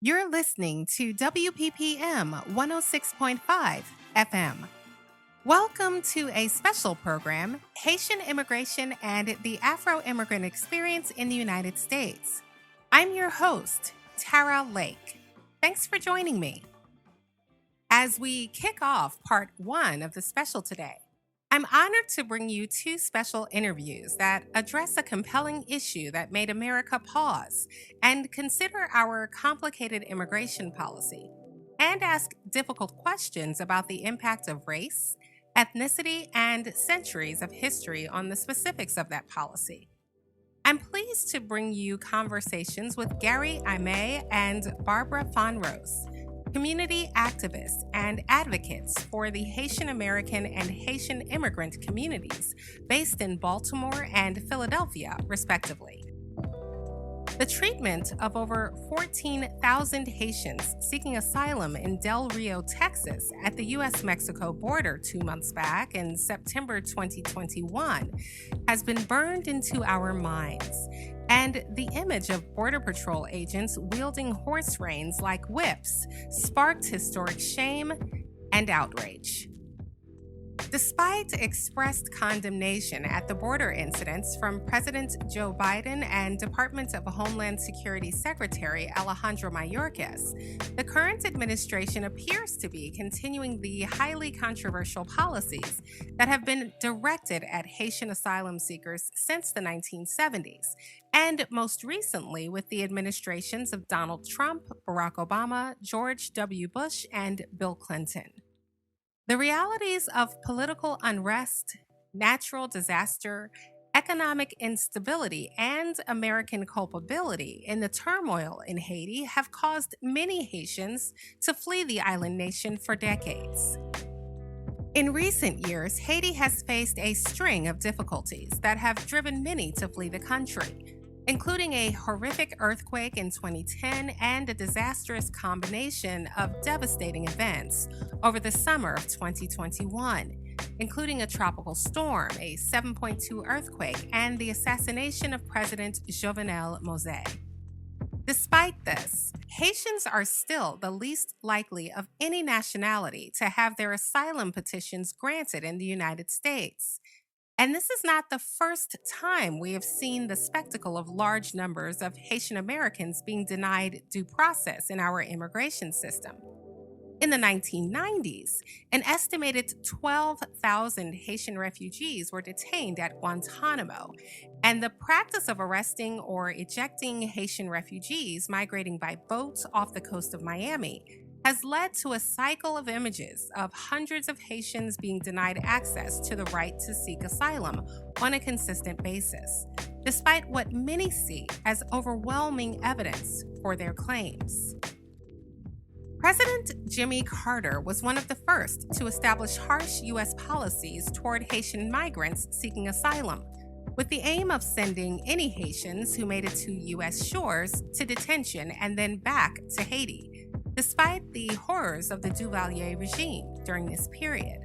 You're listening to WPPM 106.5 FM. Welcome to a special program, Haitian Immigration and the Afro-Immigrant Experience in the United States. I'm your host, Tara Lake. Thanks for joining me. As we kick off part one of the special today, I'm honored to bring you two special interviews that address a compelling issue that made America pause and consider our complicated immigration policy, and ask difficult questions about the impact of race, ethnicity, and centuries of history on the specifics of that policy. I'm pleased to bring you conversations with Gary Aimé and Barbara Fonrose, community activists and advocates for the Haitian American and Haitian immigrant communities based in Baltimore and Philadelphia, respectively. The treatment of over 14,000 Haitians seeking asylum in Del Rio, Texas, at the U.S. Mexico border 2 months back in September 2021 has been burned into our minds. And the image of Border Patrol agents wielding horse reins like whips sparked historic shame and outrage. Despite expressed condemnation at the border incidents from President Joe Biden and Department of Homeland Security Secretary Alejandro Mayorkas, the current administration appears to be continuing the highly controversial policies that have been directed at Haitian asylum seekers since the 1970s, and most recently with the administrations of Donald Trump, Barack Obama, George W. Bush, and Bill Clinton. The realities of political unrest, natural disaster, economic instability, and American culpability in the turmoil in Haiti have caused many Haitians to flee the island nation for decades. In recent years, Haiti has faced a string of difficulties that have driven many to flee the country, including a horrific earthquake in 2010 and a disastrous combination of devastating events over the summer of 2021, including a tropical storm, a 7.2 earthquake, and the assassination of President Jovenel Moise. Despite this, Haitians are still the least likely of any nationality to have their asylum petitions granted in the United States. And this is not the first time we have seen the spectacle of large numbers of Haitian Americans being denied due process in our immigration system. In the 1990s, an estimated 12,000 Haitian refugees were detained at Guantanamo, and the practice of arresting or ejecting Haitian refugees migrating by boat off the coast of Miami has led to a cycle of images of hundreds of Haitians being denied access to the right to seek asylum on a consistent basis, despite what many see as overwhelming evidence for their claims. President Jimmy Carter was one of the first to establish harsh U.S. policies toward Haitian migrants seeking asylum, with the aim of sending any Haitians who made it to U.S. shores to detention and then back to Haiti, despite the horrors of the Duvalier regime during this period.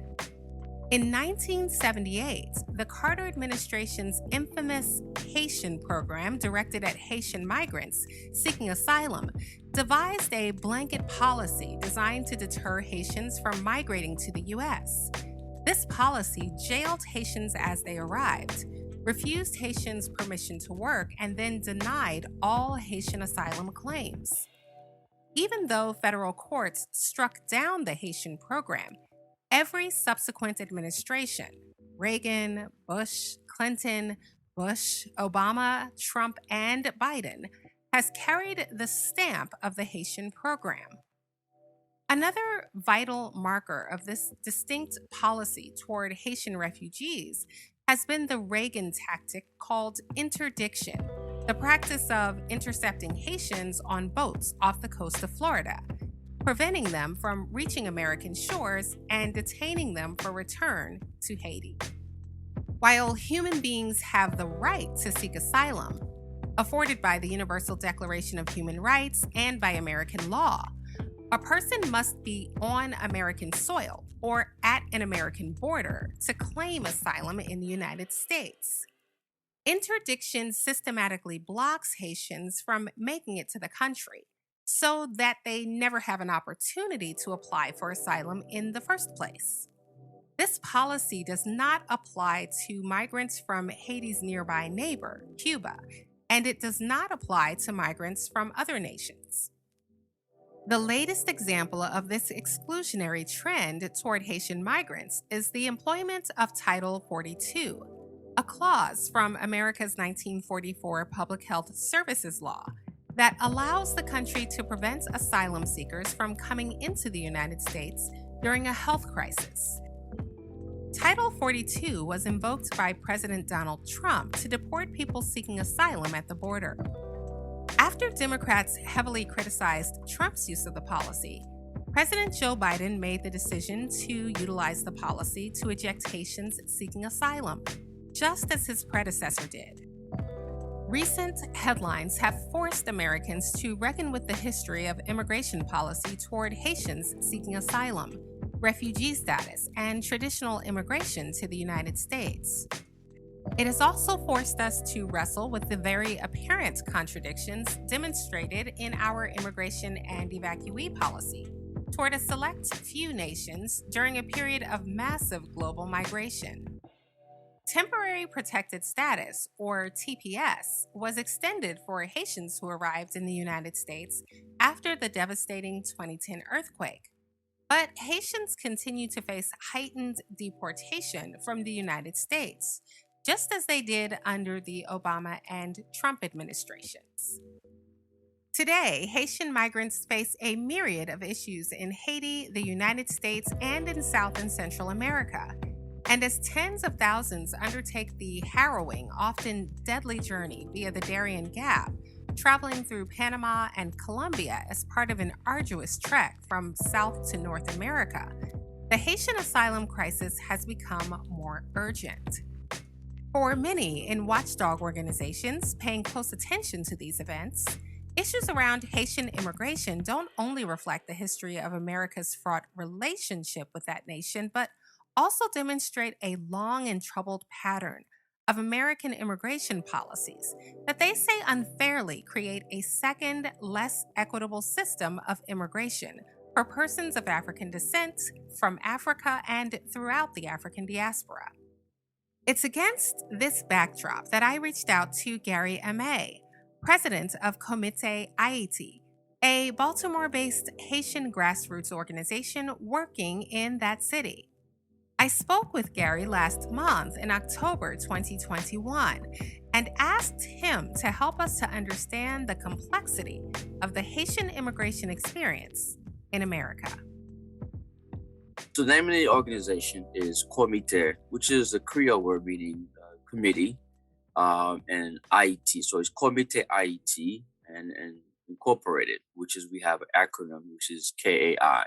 In 1978, the Carter administration's infamous Haitian program, directed at Haitian migrants seeking asylum, devised a blanket policy designed to deter Haitians from migrating to the U.S. This policy jailed Haitians as they arrived, refused Haitians permission to work, and then denied all Haitian asylum claims. Even though federal courts struck down the Haitian program, every subsequent administration, Reagan, Bush, Clinton, Bush, Obama, Trump, and Biden, has carried the stamp of the Haitian program. Another vital marker of this distinct policy toward Haitian refugees has been the Reagan tactic called interdiction, the practice of intercepting Haitians on boats off the coast of Florida, preventing them from reaching American shores and detaining them for return to Haiti. While human beings have the right to seek asylum, afforded by the Universal Declaration of Human Rights and by American law, a person must be on American soil or at an American border to claim asylum in the United States. Interdiction systematically blocks Haitians from making it to the country, so that they never have an opportunity to apply for asylum in the first place. This policy does not apply to migrants from Haiti's nearby neighbor, Cuba, and it does not apply to migrants from other nations. The latest example of this exclusionary trend toward Haitian migrants is the employment of Title 42, a clause from America's 1944 Public Health Services Law that allows the country to prevent asylum seekers from coming into the United States during a health crisis. Title 42 was invoked by President Donald Trump to deport people seeking asylum at the border. After Democrats heavily criticized Trump's use of the policy, President Joe Biden made the decision to utilize the policy to eject Haitians seeking asylum, just as his predecessor did. Recent headlines have forced Americans to reckon with the history of immigration policy toward Haitians seeking asylum, refugee status, and traditional immigration to the United States. It has also forced us to wrestle with the very apparent contradictions demonstrated in our immigration and evacuee policy toward a select few nations during a period of massive global migration. Temporary Protected Status, or TPS, was extended for Haitians who arrived in the United States after the devastating 2010 earthquake. But Haitians continue to face heightened deportation from the United States, just as they did under the Obama and Trump administrations. Today, Haitian migrants face a myriad of issues in Haiti, the United States, and in South and Central America. And as tens of thousands undertake the harrowing, often deadly journey via the Darien Gap, traveling through Panama and Colombia as part of an arduous trek from South to North America, the Haitian asylum crisis has become more urgent. For many in watchdog organizations paying close attention to these events, issues around Haitian immigration don't only reflect the history of America's fraught relationship with that nation, but also demonstrate a long and troubled pattern of American immigration policies that they say unfairly create a second, less equitable system of immigration for persons of African descent from Africa and throughout the African diaspora. It's against this backdrop that I reached out to Gary M.A., president of Comité Haiti, a Baltimore based Haitian grassroots organization working in that city. I spoke with Gary last month in October 2021 and asked him to help us to understand the complexity of the Haitian immigration experience in America. So the name of the organization is Comité, which is a Creole word meaning committee, and IET. So it's Comité IET and Incorporated, which is we have an acronym, which is KAI.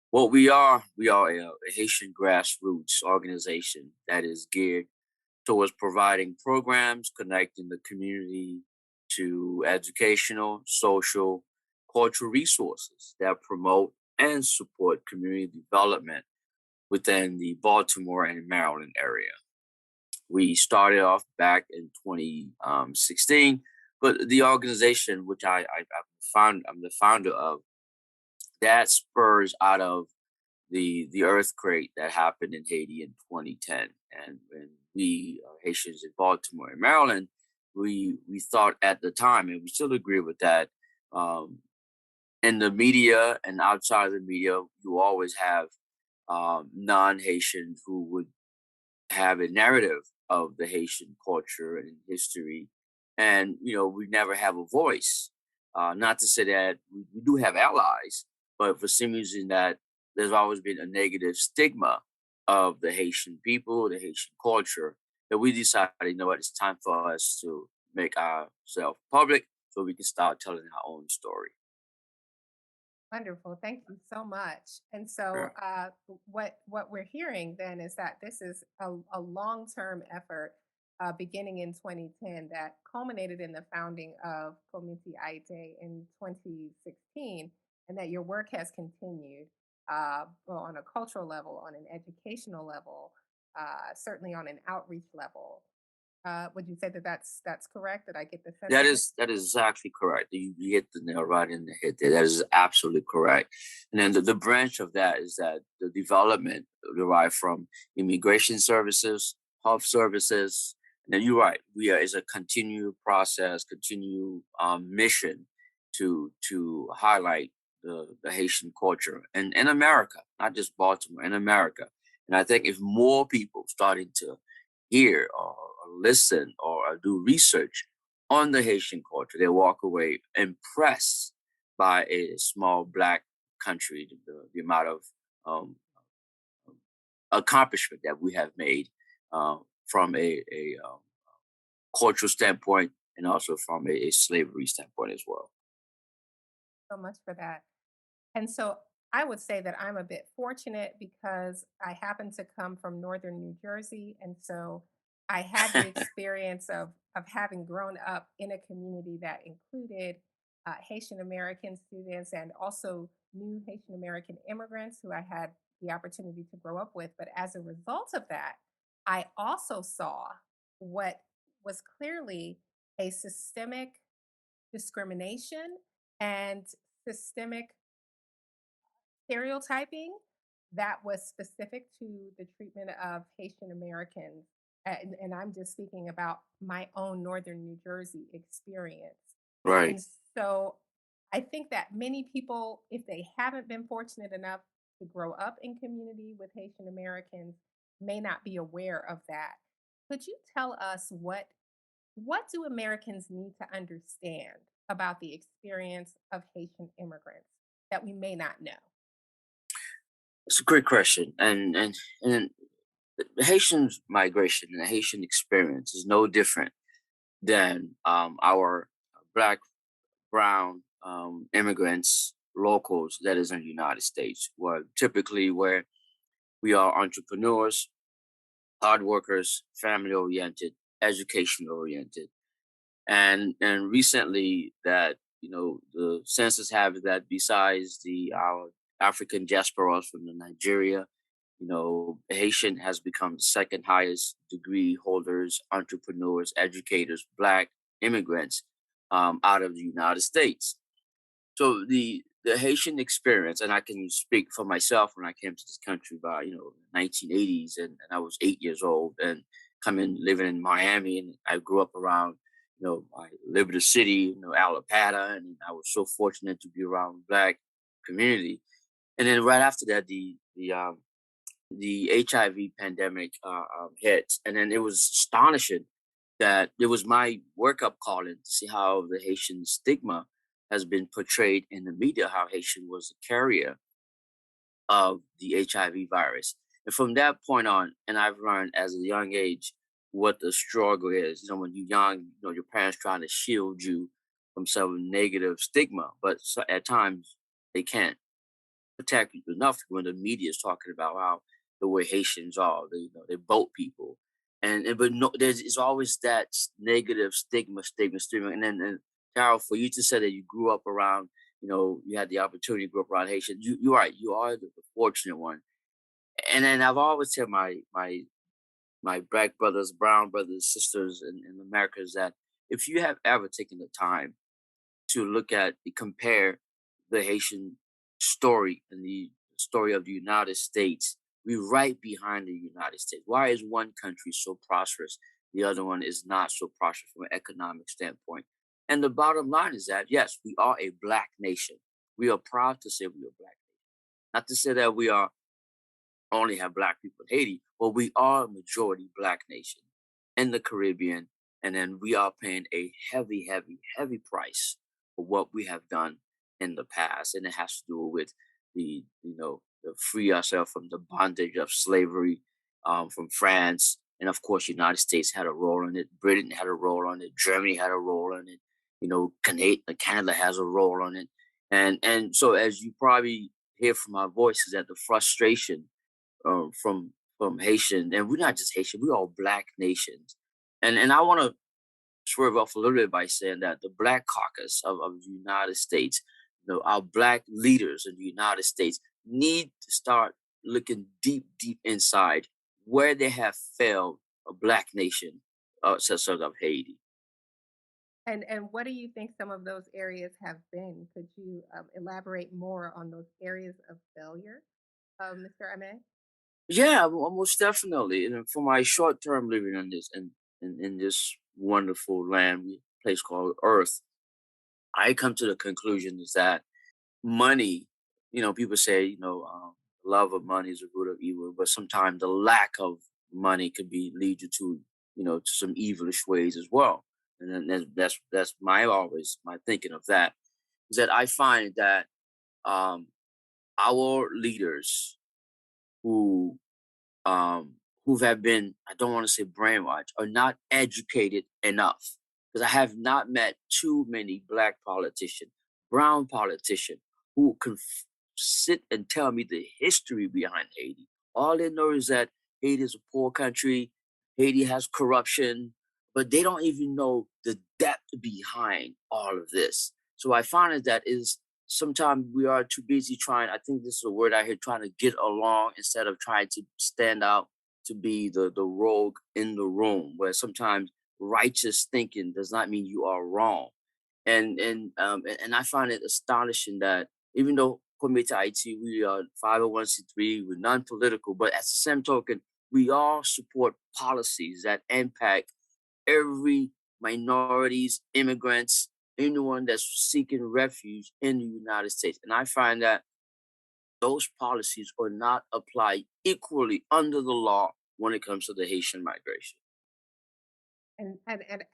What we are a Haitian grassroots organization that is geared towards providing programs connecting the community to educational, social, cultural resources that promote and support community development within the Baltimore and Maryland area. We started off back in 2016, but the organization, which I'm the founder of, that spurs out of the earthquake that happened in Haiti in 2010, and when we Haitians in Baltimore and Maryland, we thought at the time, and we still agree with that. Um, in the media and outside of the media, you always have non-Haitians who would have a narrative of the Haitian culture and history, and we never have a voice. Not to say that we do have allies, but for some reason that there's always been a negative stigma of the Haitian people, the Haitian culture, that we decided, what, it's time for us to make ourselves public so we can start telling our own story. Wonderful. Thank you so much. And so, Sure. what we're hearing then is that this is a long term effort beginning in 2010 that culminated in the founding of Comité Aite in 2016, and that your work has continued on a cultural level, on an educational level, certainly on an outreach level. Would you say that that's correct? Did I get the sense That of it? is that is exactly correct. You hit the nail right in the head there. That is absolutely correct. And then the branch of that is that the development derived from immigration services, health services. And then you're right. We are is a continued process, continued mission to highlight the Haitian culture and in America, not just Baltimore, in America. And I think if more people starting to hear or listen or do research on the Haitian culture, they walk away impressed by a small black country, the amount of um, accomplishment that we have made uh, from a cultural standpoint and also from a slavery standpoint as well. So much for that. And so I would say that I'm a bit fortunate because I happen to come from northern New Jersey. And so I had the experience of having grown up in a community that included Haitian American students and also new Haitian American immigrants who I had the opportunity to grow up with. But as a result of that, I also saw what was clearly a systemic discrimination and systemic stereotyping that was specific to the treatment of Haitian Americans. And I'm just speaking about my own Northern New Jersey experience. Right. And so I think that many people, if they haven't been fortunate enough to grow up in community with Haitian Americans, may not be aware of that. Could you tell us what do Americans need to understand about the experience of Haitian immigrants that we may not know? It's a great question, and the Haitian migration and the Haitian experience is no different than our black, brown immigrants, locals that is in the United States, where we are entrepreneurs, hard workers, family oriented, education oriented, and recently that the census have that besides the our African diasporas from the Nigeria, Haitian has become the second highest degree holders, entrepreneurs, educators, black immigrants out of the United States. So the Haitian experience, and I can speak for myself when I came to this country by 1980s, and I was 8 years old, and coming living in Miami, and I grew up around my Liberty City, Alapata, and I was so fortunate to be around black community. And then right after that, the HIV pandemic hit, and then it was astonishing that it was my workup calling to see how the Haitian stigma has been portrayed in the media, how Haitian was a carrier of the HIV virus. And from that point on, and I've learned as a young age what the struggle is. When you're young, your parents trying to shield you from some negative stigma, but so, at times they can't protect you enough when the media is talking about how the way Haitians are, they boat people, and but no, there's always that negative stigma, and then Carol, for you to say that you grew up around, you had the opportunity to grow up around Haitian, you're right, you are the fortunate one, and then I've always tell my black brothers, brown brothers, sisters in America is that if you have ever taken the time to look at compare the Haitian story and the story of the United States. We're right behind the United States. Why is one country so prosperous? The other one is not so prosperous from an economic standpoint. And the bottom line is that, yes, we are a black nation. We are proud to say we are black. Not to say that we are only have black people in Haiti, but we are a majority black nation in the Caribbean. And then we are paying a heavy, heavy, heavy price for what we have done in the past. And it has to do with the free ourselves from the bondage of slavery from France. And of course, United States had a role in it. Britain had a role on it. Germany had a role in it. Canada has a role on it. And so as you probably hear from my voice is that the frustration from Haitian, and we're not just Haitian, we're all black nations. And I want to swerve off a little bit by saying that the Black Caucus of the United States, our black leaders in the United States need to start looking deep, deep inside where they have failed a black nation sort of Haiti. And what do you think some of those areas have been? Could you elaborate more on those areas of failure, Mr. Ahmed? Yeah, most definitely. And for my short term living in this wonderful place called Earth, I come to the conclusion is that money, people say, love of money is the root of evil, but sometimes the lack of money could be lead you to, to some evilish ways as well. And then that's my thinking of that is that I find that um, our leaders who um, who have been, I don't want to say brainwashed, are not educated enough. Because I have not met too many black politicians, brown politicians, who can sit and tell me the history behind Haiti. All they know is that Haiti is a poor country, Haiti has corruption, but they don't even know the depth behind all of this. So I find it that is sometimes we are too busy trying. I think this is a word I hear, trying to get along instead of trying to stand out to be the rogue in the room, where sometimes righteous thinking does not mean you are wrong. And I find it astonishing that even though Comité IT, we are 501c3, we're non-political, but at the same token, we all support policies that impact every minorities, immigrants, anyone that's seeking refuge in the United States. And I find that those policies are not applied equally under the law when it comes to the Haitian migration. And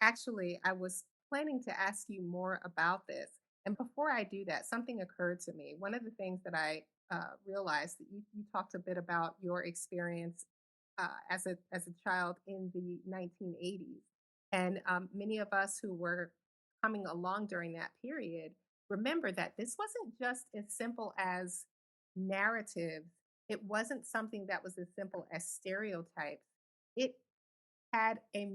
actually, I was planning to ask you more about this. And before I do that, something occurred to me. One of the things that I realized that you talked a bit about your experience as a child in the 1980s, and many of us who were coming along during that period remember that this wasn't just as simple as narrative. It wasn't something that was as simple as stereotypes. It had a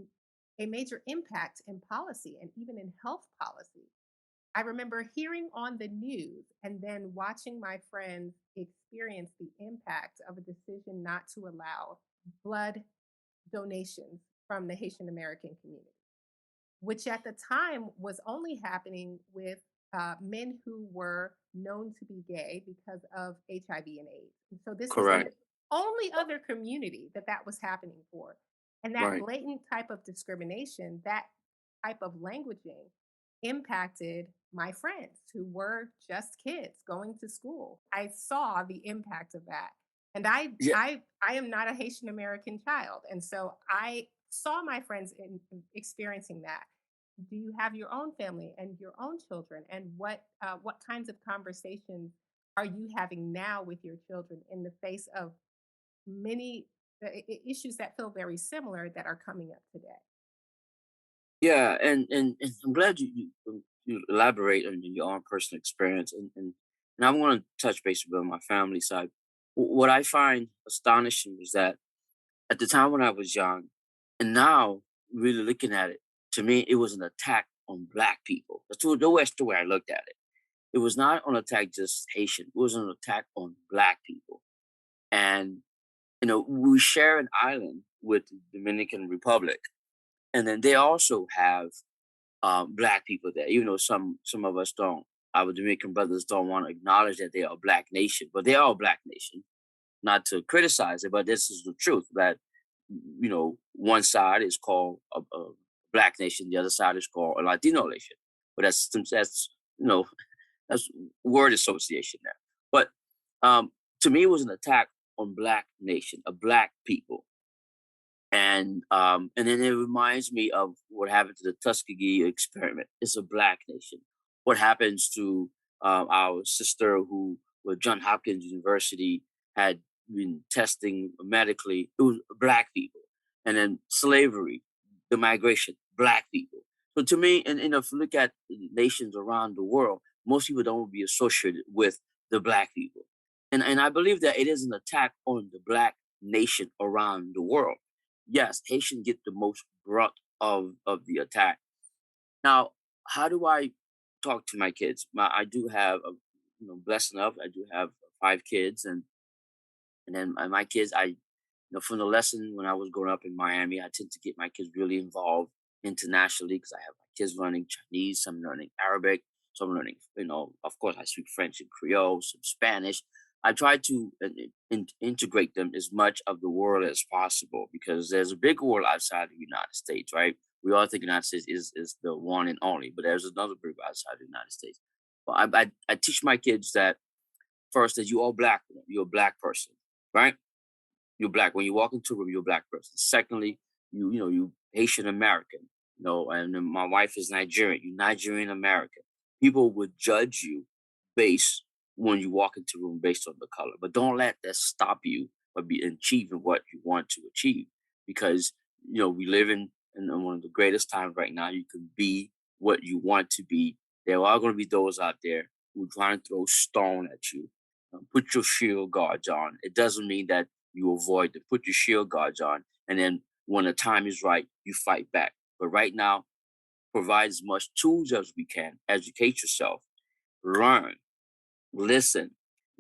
major impact in policy and even in health policy. I remember hearing on the news and then watching my friends experience the impact of a decision not to allow blood donations from the Haitian American community, which at the time was only happening with men who were known to be gay because of HIV and AIDS. And so this was the Correct. only other community that that was happening for. And that Right. blatant type of discrimination, that type of languaging impacted my friends who were just kids going to school. I saw the impact of that. And Yeah. I am not a Haitian American child. And so I saw my friends experiencing that. Do you have your own family and your own children? And what kinds of conversations are you having now with your children in the face of many issues that feel very similar that are coming up today? Yeah. And I'm glad you elaborate on your own personal experience. And I want to touch base with on my family side. What I find astonishing is that at the time when I was young, and now really looking at it, to me, it was an attack on black people. That's the way I looked at it. It was not an attack just Haitian. It was an attack on black people. And we share an island with the Dominican Republic, and then they also have black people there. Even though some of us don't, our Dominican brothers don't want to acknowledge that they are a black nation, but they are a black nation. Not to criticize it, but this is the truth that one side is called a black nation, the other side is called a Latino nation. But that's you know that's word association there. But um, to me, it was an attack on black nation, a black people, and then it reminds me of what happened to the Tuskegee experiment. It's a black nation. What happens to our sister who, with John Hopkins University, had been testing medically? It was black people, and then slavery, the migration, black people. So to me, and if you look at nations around the world, most people don't be associated with the black people, and I believe that it is an attack on the black nation around the world. Yes, Haitian get the most brunt of the attack. Now, how do I talk to my kids? I do have, blessed enough, I do have 5 kids, and then my kids, I from the lesson when I was growing up in Miami, I tend to get my kids really involved internationally because I have my kids learning Chinese, some learning Arabic, some learning, of course, I speak French and Creole, some Spanish. I try to integrate them as much of the world as possible because there's a big world outside the United States, right? We all think the United States is the one and only, but there's another big world outside the United States. Well, I teach my kids that first that you are black, you're a black person, right? You're black. When you walk into a room, you're a black person. Secondly, you Haitian American, and then my wife is Nigerian. You Nigerian American. People would judge you based when you walk into a room based on the color. But don't let that stop you from achieving what you want to achieve. Because we live in one of the greatest times right now. You can be what you want to be. There are going to be those out there who are trying to throw stone at you. Put your shield guards on. It doesn't mean that you avoid them. Put your shield guards on, and then when the time is right, you fight back. But right now, provide as much tools as we can. Educate yourself, learn, listen,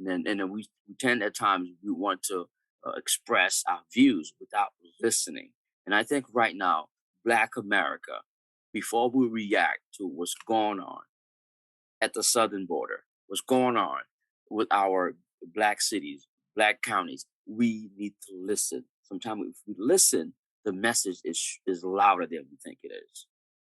and then we tend at times we want to express our views without listening. And I think right now, Black America, before we react to what's going on at the southern border, what's going on with our black cities, black counties, we need to listen. Sometimes if we listen, the message is louder than we think it is.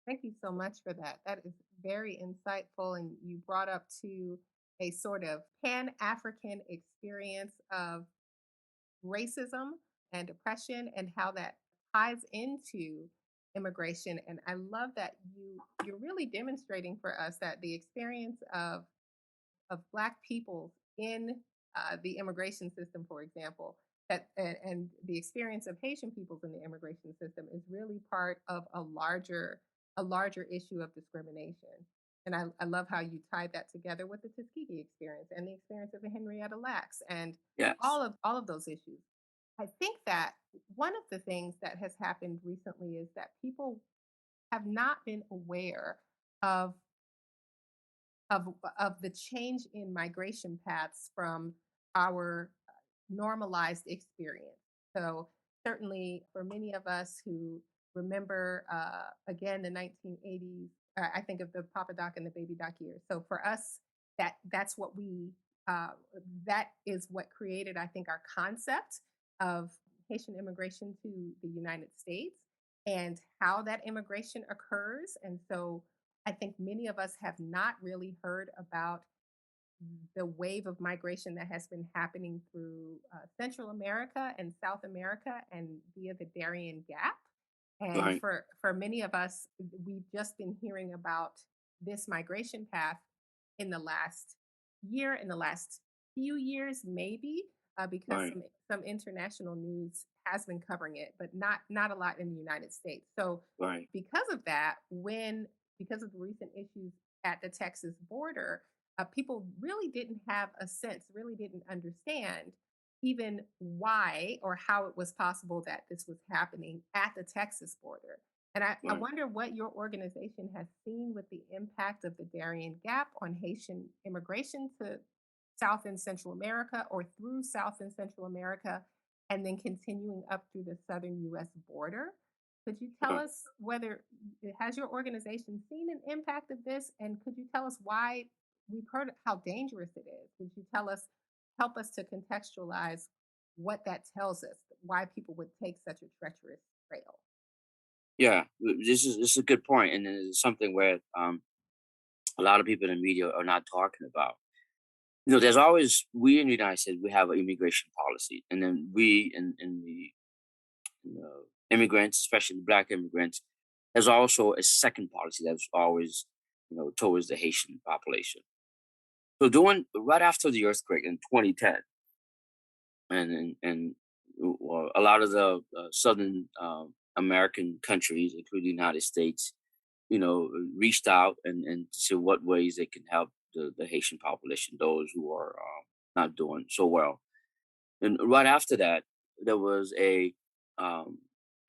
Thank you so much for that. That is very insightful. And you brought up to a sort of pan African experience of racism and oppression and how that ties into immigration. And I love that you're really demonstrating for us that the experience of Black people in the immigration system, for example, and the experience of Haitian peoples in the immigration system is really part of a larger issue of discrimination. And I love how you tied that together with the Tuskegee experience and the experience of the Henrietta Lacks and Yes. all of those issues. I think that one of the things that has happened recently is that people have not been aware of of the change in migration paths from our normalized experience. So certainly for many of us who remember again the 1980s, I think of the Papa Doc and the Baby Doc years. So for us, that's what we uh, that is what created, I think, our concept of Haitian immigration to the United States and how that immigration occurs. And so I think many of us have not really heard about the wave of migration that has been happening through Central America and South America and via the Darien Gap. And Right. for many of us, we've just been hearing about this migration path in the last year, in the last few years, maybe because Right. some international news has been covering it, but not a lot in the United States. So Right. because of that, because of the recent issues at the Texas border, people really didn't have a sense, really didn't understand even why or how it was possible that this was happening at the Texas border. And I Right. wonder what your organization has seen with the impact of the Darien Gap on Haitian immigration to South and Central America or through South and Central America and then continuing up through the southern US border. Could you tell Right. us whether has your organization seen an impact of this and could you tell us why we've heard how dangerous it is? Could you help us to contextualize what that tells us, why people would take such a treacherous trail? Yeah. This is a good point, and it's something where a lot of people in the media are not talking about. There's always we in the United States we have an immigration policy, and then we in the immigrants, especially Black immigrants, there's also a second policy that's always towards the Haitian population. So doing right after the earthquake in 2010, and a lot of the southern American countries, including the United States, reached out and to see what ways they can help the Haitian population, those who are not doing so well. And right after that, there was a um,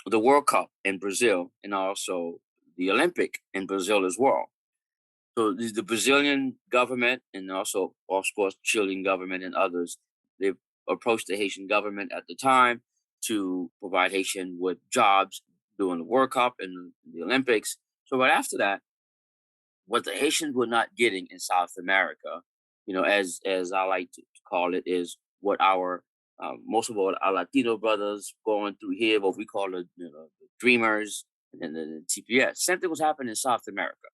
the World Cup in Brazil, and also the Olympic in Brazil as well. So the Brazilian government, and also, of course, Chilean government and others, they approached the Haitian government at the time. to provide Haitian with jobs during the World Cup and the Olympics. So, but after that, what the Haitians were not getting in South America, as I like to call it, is what our most of our Latino brothers going through here, what we call the dreamers and the TPS. Same thing was happening in South America.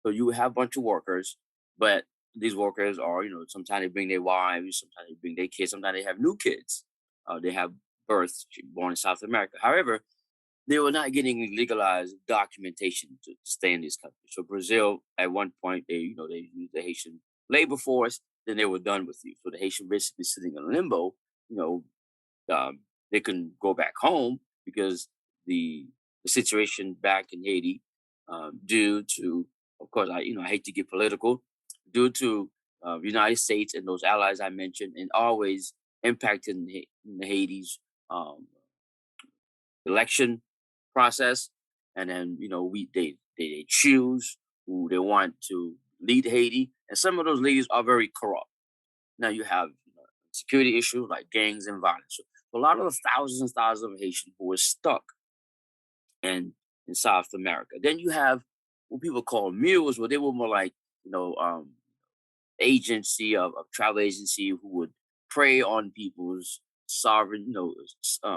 So you have a bunch of workers, but these workers are, sometimes they bring their wives, sometimes they bring their kids, sometimes they have new kids. They have births born in South America. However, they were not getting legalized documentation to stay in these countries. So Brazil, at one point, they used the Haitian labor force. Then they were done with you. So the Haitian basically sitting in limbo. You they can go back home because the situation back in Haiti, due to, of course, I hate to get political, due to the United States and those allies I mentioned, and always impacting Haiti's um, election process, and then they choose who they want to lead Haiti, and some of those leaders are very corrupt. Now you have security issues like gangs and violence. So a lot of the thousands and thousands of Haitians who were stuck in South America. Then you have what people call mules, where they were more like you know um, agency of travel agency who would prey on people's sovereign,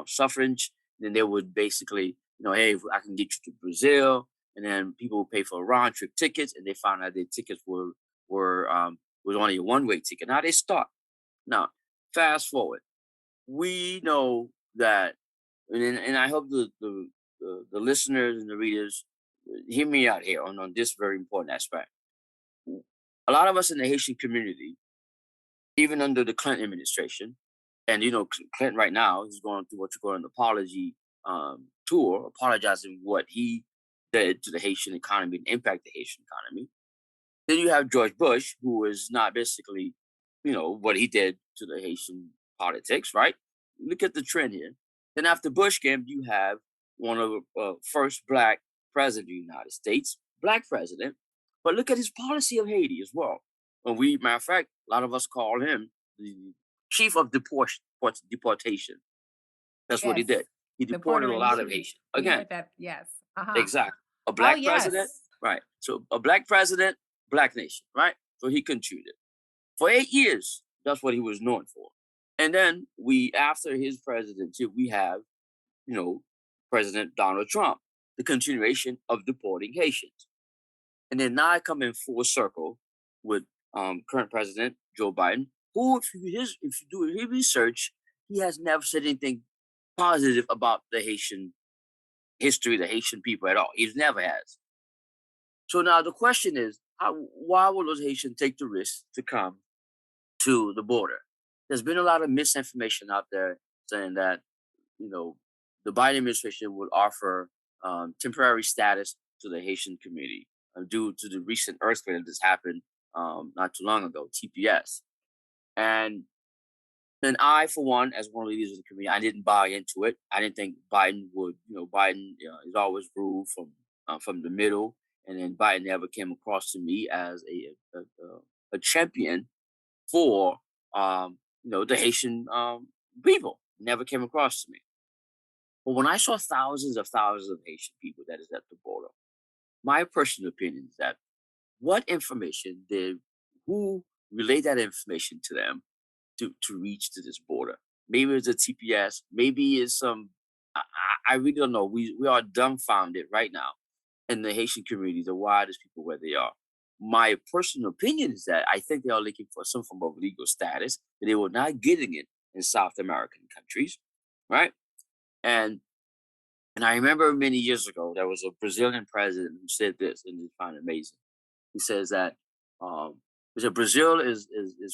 suffrage. Then they would basically, hey, if I can get you to Brazil, and then people would pay for round trip tickets, and they found out their tickets were was only a one way ticket. Now they start. Now, fast forward, we know that, and I hope the listeners and the readers hear me out here on this very important aspect. A lot of us in the Haitian community, even under the Clinton administration, and Clinton right now is going through what you call an apology tour, apologizing what he did to the Haitian economy and impact the Haitian economy. Then you have George Bush, who is not basically, what he did to the Haitian politics, right? Look at the trend here. Then after Bush came, you have one of the first black president of the United States, black president. But look at his policy of Haiti as well. And matter of fact, a lot of us call him the chief of deportation. That's what he Yes. did. He The deported Porter a in lot of chief. Haitians. We Again, heard that. Yes. Uh-huh. exactly. A Oh, black president, yes. right? So a black president, black nation, right? So he contributed. For 8 years, that's what he was known for. And then after his presidency, we have, President Donald Trump, the continuation of deporting Haitians. And then now I come in full circle with current President Joe Biden, who, if you do his research, he has never said anything positive about the Haitian history, the Haitian people at all. He never has. So now the question is, why will those Haitians take the risk to come to the border? There's been a lot of misinformation out there saying that, you know, the Biden administration would offer temporary status to the Haitian community due to the recent earthquake that just happened not too long ago, TPS. And I, for one, as one of the leaders of the community, I didn't buy into it. I didn't think Biden would, Biden is always ruled from the middle, and then Biden never came across to me as a champion for the Haitian people. Never came across to me. But when I saw thousands of Haitian people that is at the border, my personal opinion is that what information did who relayed that information to them to reach to this border? Maybe it's a TPS, maybe it's some I really don't know. We are dumbfounded right now in the Haitian community, the widest people where they are. My personal opinion is that I think they are looking for some form of legal status, but they were not getting it in South American countries, right? And and I remember many years ago there was a Brazilian president who said this, and I find it amazing. He says that um, he said Brazil is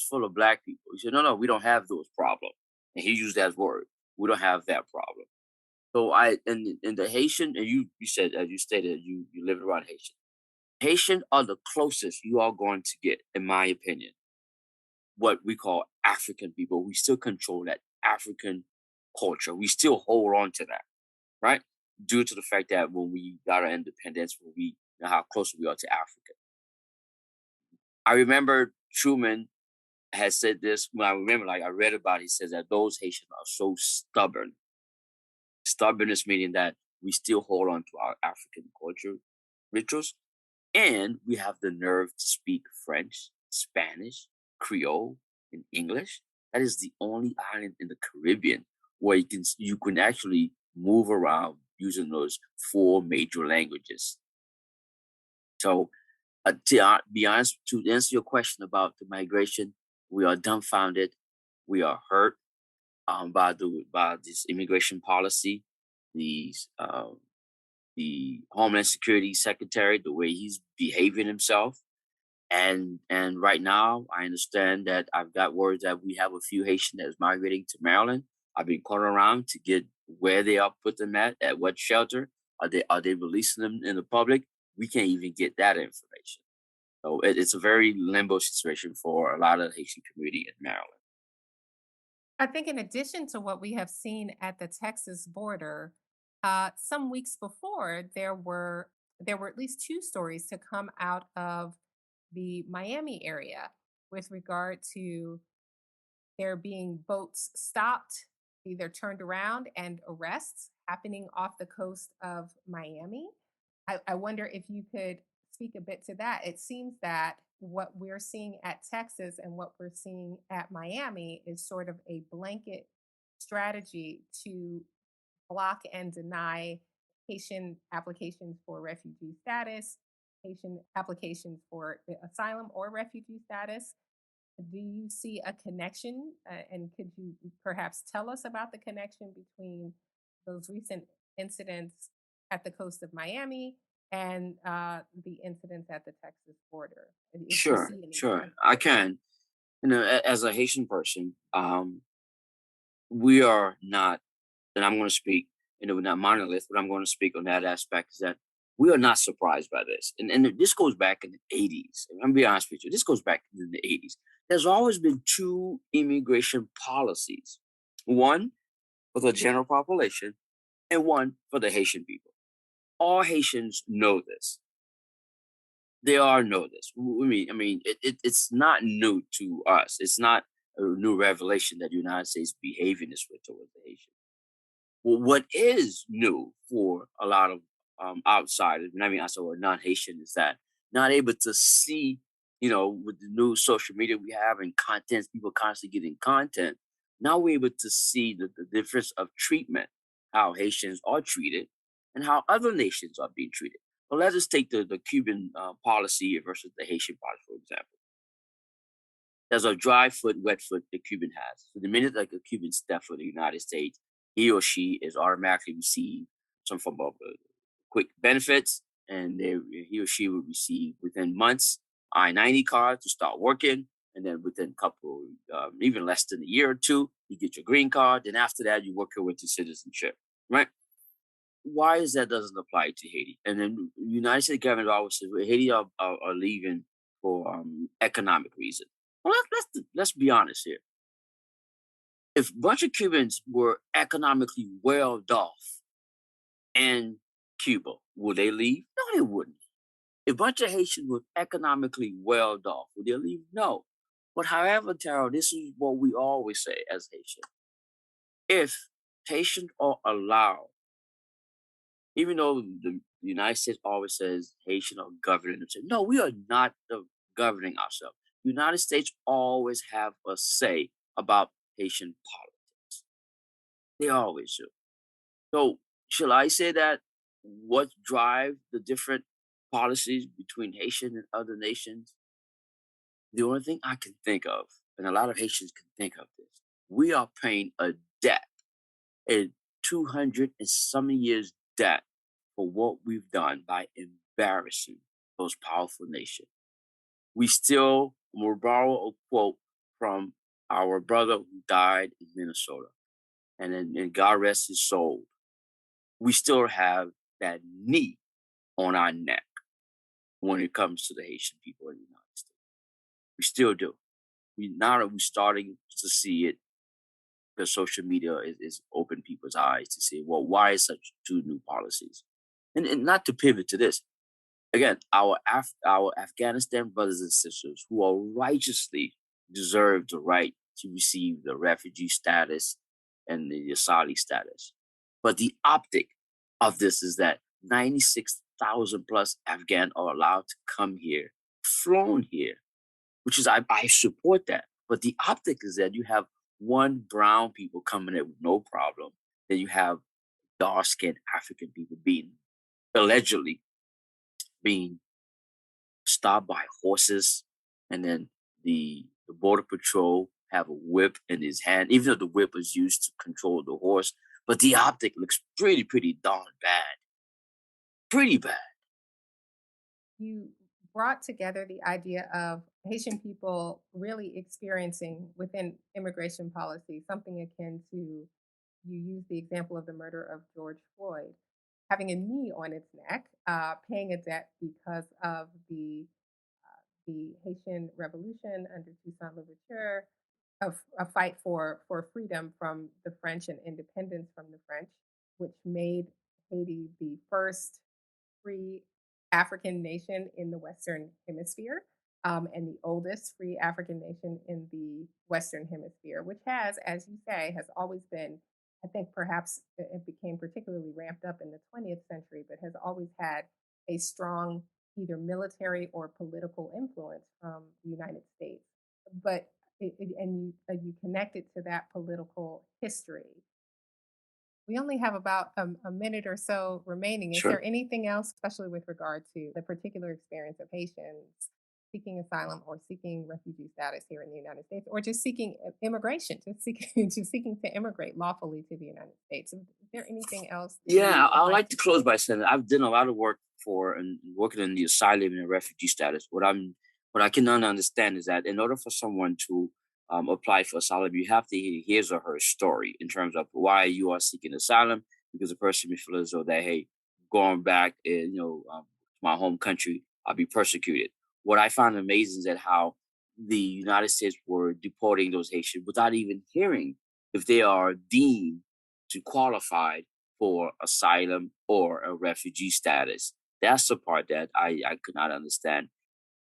full of black people. He said, no, we don't have those problems, and he used that word. We don't have that problem. So in the Haitian, and you said, as you stated, you live around Haitian. Haitian are the closest you are going to get, in my opinion, what we call African people. We still control that African culture. We still hold on to that, right? Due to the fact that when we got our independence, when we know how close we are to Africa. I remember Truman had said this when I remember, like I read about it, he says that those Haitians are so stubborn. stubbornness, meaning that we still hold on to our African culture rituals, and we have the nerve to speak French, Spanish, Creole, and English. That is the only island in the Caribbean where you can actually move around using those four major languages. So, be honest, to answer your question about the migration, we are dumbfounded, we are hurt by this immigration policy, these the Homeland Security Secretary, the way he's behaving himself. And right now, I understand that I've got word that we have a few Haitians that's migrating to Maryland. I've been calling around to get where they are put them at what shelter. Are they releasing them in the public? We can't even get that information. So it's a very limbo situation for a lot of the Haitian community in Maryland. I think in addition to what we have seen at the Texas border, some weeks before there were at least two stories to come out of the Miami area with regard to there being boats stopped, either turned around, and arrests happening off the coast of Miami. I wonder if you could speak a bit to that. It seems that what we're seeing at Texas and what we're seeing at Miami is sort of a blanket strategy to block and deny Haitian applications for refugee status, Haitian applications for asylum or refugee status. Do you see a connection? And could you perhaps tell us about the connection between those recent incidents at the coast of Miami and the incidents at the Texas border? If you Sure, see any sure, I parallels. can. As a Haitian person, we are not, and I'm going to speak, we're not monolith, but I'm going to speak on that aspect is that we are not surprised by this. And this goes back in the 80s. I'm going to be honest with you. This goes back in the 80s. There's always been two immigration policies, one for the general population and one for the Haitian people. All Haitians know this. They all know this. It's not new to us. It's not a new revelation that the United States behaving this way towards the Haitians. Well, what is new for a lot of outsiders, and I mean, also a non-Haitian, is that not able to see, with the new social media we have and contents, people constantly getting content. Now we're able to see the difference of treatment, how Haitians are treated, and how other nations are being treated. Well, let us take the Cuban policy versus the Haitian policy, for example. There's a dry foot, wet foot the Cuban has. So the minute like a Cuban step for the United States, he or she is automatically receive some form of quick benefits, and he or she will receive within months I-90 card to start working, and then within a couple, even less than a year or two, you get your green card. Then after that, you work your way to citizenship, right? Why is that doesn't apply to Haiti? And then the United States government always says well, Haiti are leaving for economic reasons. Well, let's be honest here. If a bunch of Cubans were economically well off in Cuba, would they leave? No, they wouldn't. If a bunch of Haitians were economically well off, would they leave? No. But however, Taro, this is what we always say as Haitians. If Haitians are allowed, even though the United States always says Haitian are governing themselves. No, we are not governing ourselves. The United States always have a say about Haitian politics. They always do. So, shall I say that what drive the different policies between Haitian and other nations? The only thing I can think of, and a lot of Haitians can think of this, we are paying a debt, a 200 and some years debt for what we've done by embarrassing those powerful nations. We still will borrow a quote from our brother who died in Minnesota, and God rest his soul. We still have that knee on our neck when it comes to the Haitian people in the United States. We still do. Now that we're starting to see it, because social media is open people's eyes to see, well, why is such two new policies? And not to pivot to this, again, our Afghanistan brothers and sisters who are righteously deserve the right to receive the refugee status and the asylum status. But the optic of this is that 96,000 plus Afghan are allowed to come here, flown here, which is, I support that. But the optic is that you have one brown people coming in with no problem. Then you have dark skinned African people allegedly being stopped by horses, and then the border patrol have a whip in his hand, even though the whip is used to control the horse. But the optic looks pretty darn bad. Pretty bad. You brought together the idea of Haitian people really experiencing within immigration policy something akin to, you use the example of the murder of George Floyd, having a knee on its neck, paying a debt because of the Haitian Revolution under Toussaint Louverture, a fight for freedom from the French and independence from the French, which made Haiti the first free African nation in the Western Hemisphere, and the oldest free African nation in the Western Hemisphere, which has, as you say, has always been, I think perhaps it became particularly ramped up in the 20th century, but has always had a strong either military or political influence from the United States. But you connect it to that political history. We only have about a minute or so remaining. Is Sure. there anything else, especially with regard to the particular experience of Haitians seeking asylum or seeking refugee status here in the United States, or just seeking immigration, just seeking to immigrate lawfully to the United States? Is there anything else that you Yeah, I would would like like to to close by saying that I've done a lot of work for and working in the asylum and refugee status. What I cannot understand is that in order for someone to apply for asylum, you have to hear his or her story in terms of why you are seeking asylum. Because the person may feel as though that, hey, going back, to my home country, I'll be persecuted. What I find amazing is that how the United States were deporting those Haitians without even hearing if they are deemed to qualify for asylum or a refugee status. That's the part that I could not understand.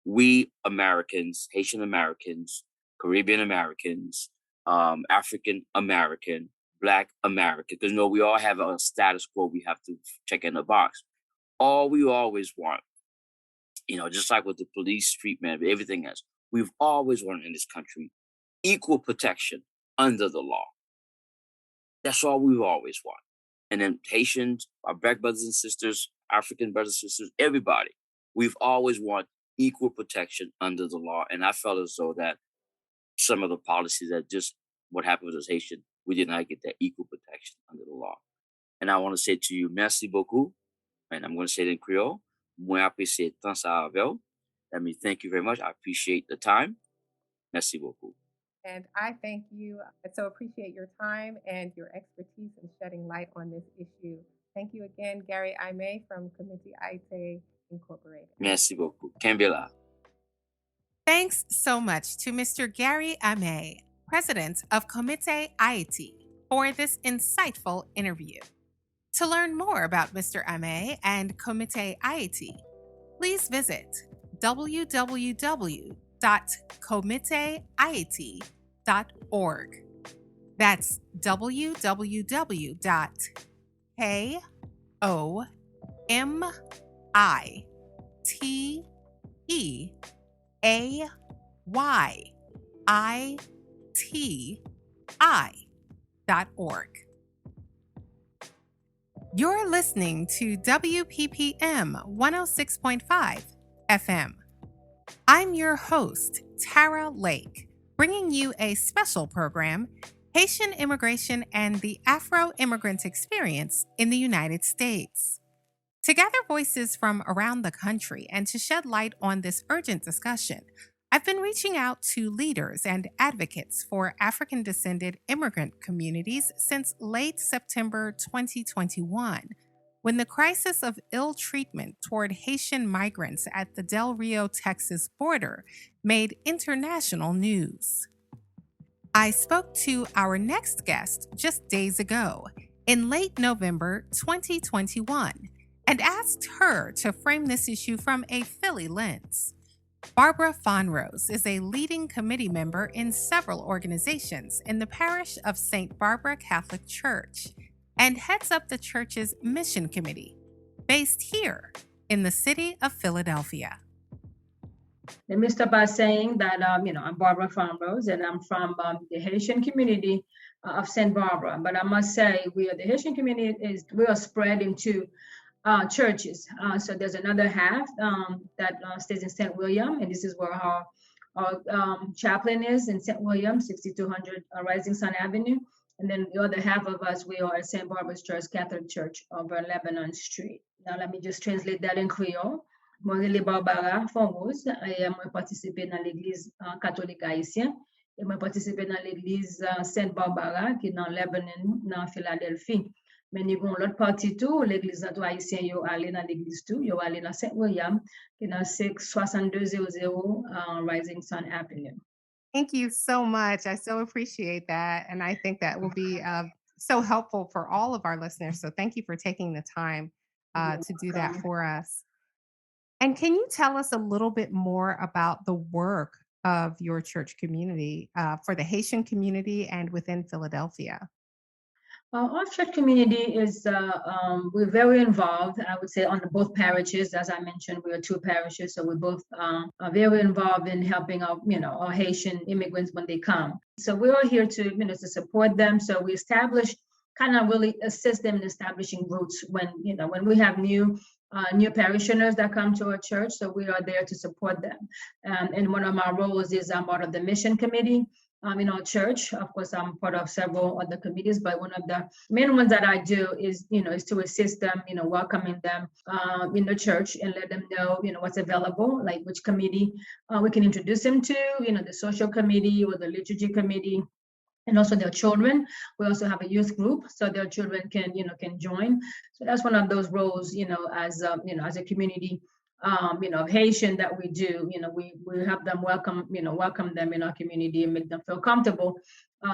We Americans, Haitian Americans, Caribbean Americans, African American, Black American, because no, we all have a status quo we have to check in the box. All we always want, just like with the police treatment, everything else, we've always wanted in this country equal protection under the law. That's all we've always wanted. And then Haitians, our black brothers and sisters, African brothers and sisters, everybody, we've always wanted equal protection under the law. And I felt as though that some of the policies that just what happened with us Haitian, we did not get that equal protection under the law. And I want to say to you, merci beaucoup. And I'm going to say it in Creole. Moi apprécié tant ça avec. Let me thank you very much. I appreciate the time. Merci beaucoup. And I thank you. I so appreciate your time and your expertise in shedding light on this issue. Thank you again, Gary Aime from Committee IT Incorporated. Merci beaucoup. Kembela. Thanks so much to Mr. Gary Aime, President of Comité Haiti, for this insightful interview. To learn more about Mr. Aime and Comité Haiti, please visit www.comitehaiti.org. That's www.comiteaiti.org. You're listening to WPPM 106.5 FM. I'm your host, Tara Lake, bringing you a special program, Haitian Immigration and the Afro-Immigrant Experience in the United States. To gather voices from around the country and to shed light on this urgent discussion, I've been reaching out to leaders and advocates for African-descended immigrant communities since late September 2021, when the crisis of ill treatment toward Haitian migrants at the Del Rio, Texas border made international news. I spoke to our next guest just days ago, in late November 2021, and asked her to frame this issue from a Philly lens. Barbara Fonrose is a leading committee member in several organizations in the parish of St. Barbara Catholic Church and heads up the church's mission committee, based here in the city of Philadelphia. Let me start by saying that, I'm Barbara Farmrose, and I'm from the Haitian community of St. Barbara. But I must say, the Haitian community we are spread into churches. So there's another half that stays in St. William, and this is where our chaplain is in St. William, 6200 Rising Sun Avenue. And then the other half of us, we are at St. Barbara's Church, Catholic Church over Lebanon Street. Now, let me just translate that in Creole. Moi, relè Barbara Fonrose, et moi participe dans l'église catholique haïtienne, et moi participe dans l'église Sainte Barbara, qui est dans Lebanon, dans Philadelphie. Mais nous avons l'autre partie tout, l'église haïtienne, yo allé dans l'église tout, yo allé dans Saint William, qui est dans 6200 Rising Sun Avenue. Thank you so much. I so appreciate that. And I think that will be so helpful for all of our listeners. So thank you for taking the time to do that for us. And can you tell us a little bit more about the work of your church community for the Haitian community and within Philadelphia? Our church community is, we're very involved, I would say, on both parishes. As I mentioned, we are two parishes, so we both are very involved in helping our Haitian immigrants when they come. So we are here to support them. So we kind of really assist them in establishing roots when we have new parishioners that come to our church. So we are there to support them. And one of my roles is I'm part of the mission committee in our church. Of course, I'm part of several other committees, but one of the main ones that I do is to assist them, welcoming them in the church and let them know, what's available, like which committee we can introduce them to, the social committee or the liturgy committee. And also their children. We also have a youth group, so their children can join. So that's one of those roles, as a community, of Haitian that we do. We have them welcome them in our community and make them feel comfortable,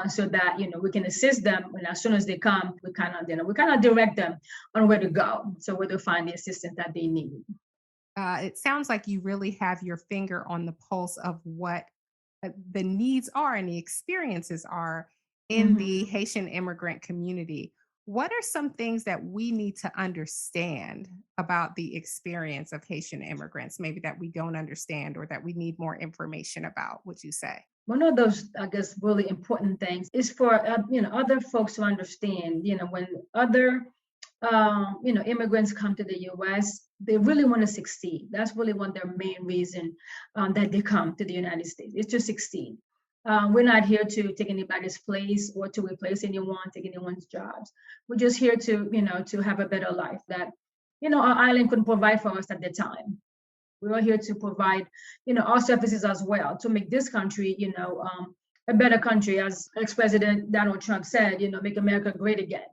so that we can assist them. And as soon as they come, we kind of direct them on where to go, so where to find the assistance that they need. It sounds like you really have your finger on the pulse of what the needs are and the experiences are in the Haitian immigrant community. What are some things that we need to understand about the experience of Haitian immigrants, maybe that we don't understand or that we need more information about, would you say? One of those, I guess, really important things is for other folks to understand, when other immigrants come to the U.S., they really want to succeed. That's really one of their main reason that they come to the United States, is to succeed. We're not here to take anybody's place or to replace anyone, take anyone's jobs. We're just here to have a better life that, our island couldn't provide for us at the time. We are here to provide, our services as well to make this country, a better country, as ex-President Donald Trump said, make America great again,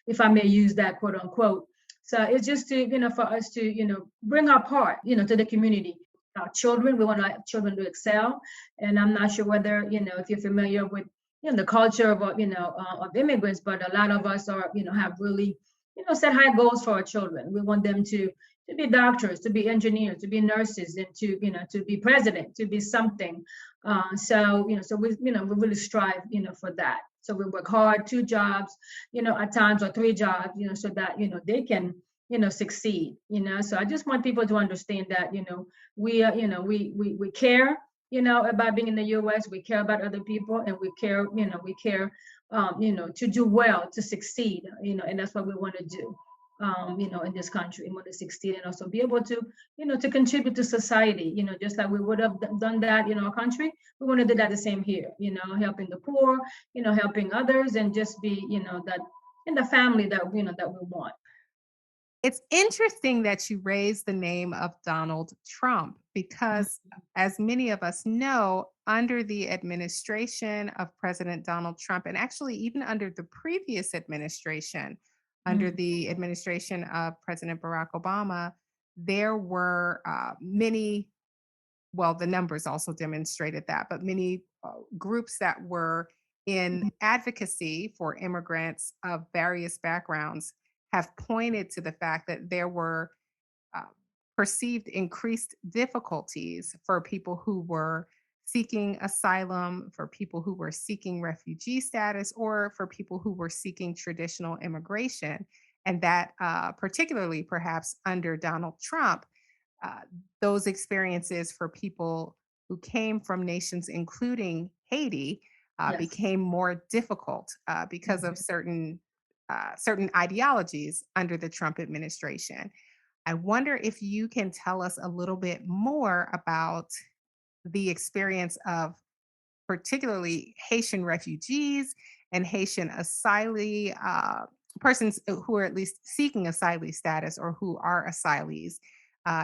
if I may use that quote unquote. So it's just to, for us to, bring our part, to the community. Our children, we want our children to excel. And I'm not sure whether, if you're familiar with, the culture of immigrants, but a lot of us are, have really, set high goals for our children. We want them to be doctors, to be engineers, to be nurses, and to be president, to be something. So we really strive, for that. So we work hard, 2 jobs, at times, or 3 jobs, so that, they can, succeed, So I just want people to understand that, we care, about being in the U.S. We care about other people, and we care, to do well, to succeed, and that's what we want to do. In this country, and want to succeed and also be able to, to contribute to society, just like we would have done that in our country. We want to do that the same here, helping the poor, helping others, and just be, that in the family that, that we want. It's interesting that you raised the name of Donald Trump because, as many of us know, under the administration of President Donald Trump, and actually even under the previous administration, under the administration of President Barack Obama, there were many, well, the numbers also demonstrated that, but many groups that were in advocacy for immigrants of various backgrounds have pointed to the fact that there were uh, perceived increased difficulties for people who were seeking asylum, for people who were seeking refugee status, or for people who were seeking traditional immigration. And that, particularly perhaps under Donald Trump, uh, those experiences for people who came from nations, including Haiti, Yes. became more difficult because of Mhm. certain ideologies under the Trump administration. I wonder if you can tell us a little bit more about the experience of particularly Haitian refugees and Haitian asylee persons who are at least seeking asylee status or who are asylees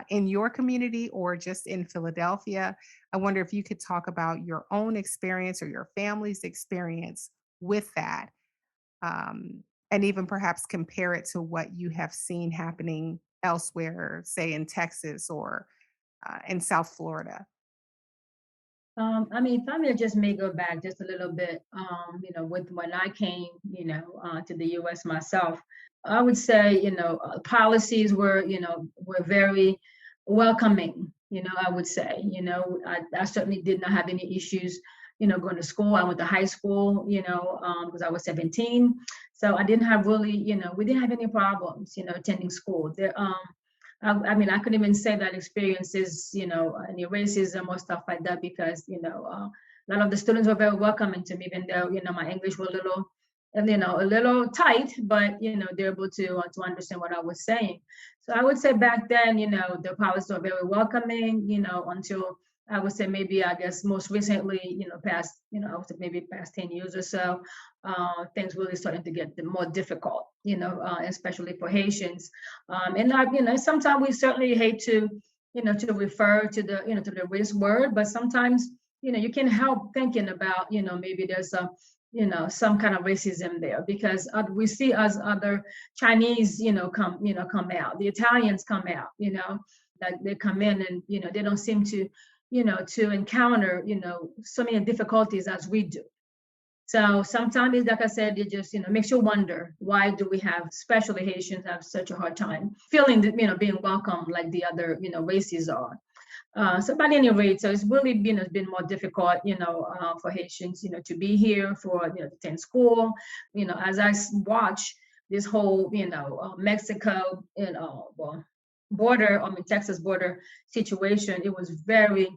in your community or just in Philadelphia. I wonder if you could talk about your own experience or your family's experience with that, and even perhaps compare it to what you have seen happening elsewhere, say in Texas or in South Florida. I mean, if I may just may go back just a little bit, with when I came, to the U.S. myself, I would say, policies were very welcoming. I would say, I certainly did not have any issues, going to school. I went to high school, because I was 17, so I didn't have really, we didn't have any problems, attending school. I mean, I couldn't even say that experiences, any racism or stuff like that, because, a lot of the students were very welcoming to me, even though, my English was a little, a little tight, but, they're able to understand what I was saying. So I would say back then, the policies were very welcoming, until I would say maybe, I guess, most recently, past, I would say maybe past 10 years or so, things really starting to get more difficult, especially for Haitians. And I, sometimes we certainly hate to, to refer to the, to the race word, but sometimes, you can't help thinking about, maybe there's a, some kind of racism there, because we see as other Chinese, come out, the Italians come out, that they come in and, they don't seem to, to encounter, so many difficulties as we do. So sometimes, like I said, it just, makes you wonder, why do we have, especially Haitians, have such a hard time feeling that, being welcome like the other, races are. So, but any rate, so it's really been more difficult, for Haitians, to be here, for, to attend school, as I watch this whole, Mexico, border, I mean, Texas border situation. It was very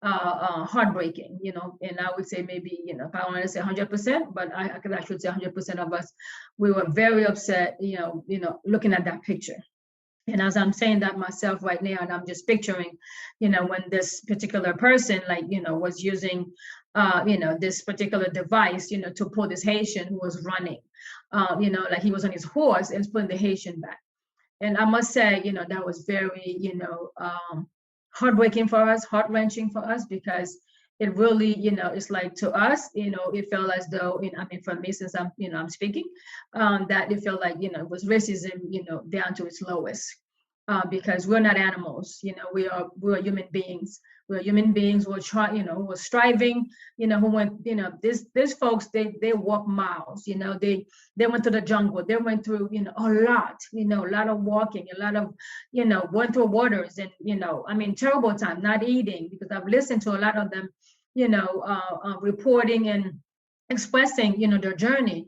heartbreaking, and I would say maybe, if I want to say 100%, but I should say 100% of us, we were very upset, looking at that picture. And as I'm saying that myself right now, and I'm just picturing, when this particular person, like, was using, this particular device, to pull this Haitian who was running, like he was on his horse and pulling the Haitian back. And I must say, that was very, heartbreaking for us, heart wrenching for us, because it really, it's like, to us, it felt as though, I mean, for me, since I'm speaking, that it felt like, it was racism, down to its lowest, because we're not animals, we're human beings. We're human beings who are trying, who are striving, who went, these folks, they walk miles, they went to the jungle, they went through, a lot of walking, a lot of, going through waters, and, I mean, terrible time, not eating, because I've listened to a lot of them, reporting and expressing, their journey.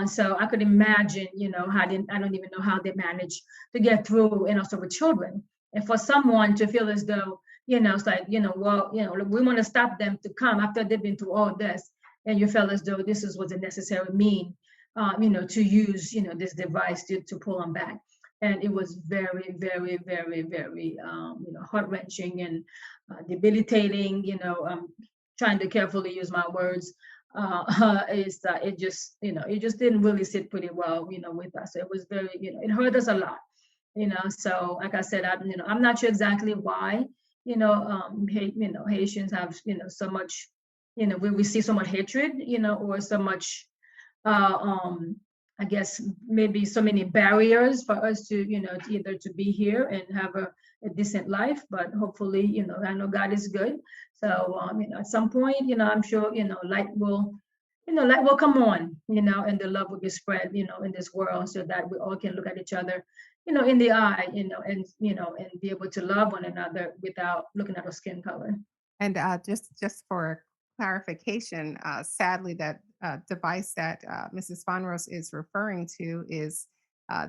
So I could imagine, how I don't even know how they managed to get through, and also with children. And for someone to feel as though, it's like, well, we want to stop them to come after they've been through all this. And you felt as though was a necessary mean, to use, this device to pull them back. And it was very, very, very, very, heart wrenching and debilitating, trying to carefully use my words. It just, it just didn't really sit pretty well, with us. It was very, it hurt us a lot, So like I said, I'm not sure exactly why, Haitians have, so much, we see so much hatred, or so much, I guess maybe so many barriers for us to, to either to be here and have a decent life. But hopefully, I know God is good. So, at some point, I'm sure, light will come on, and the love will be spread, in this world, so that we all can look at each other, in the eye, and be able to love one another without looking at our skin color. And just for clarification, sadly, that device that Mrs. Fonros is referring to is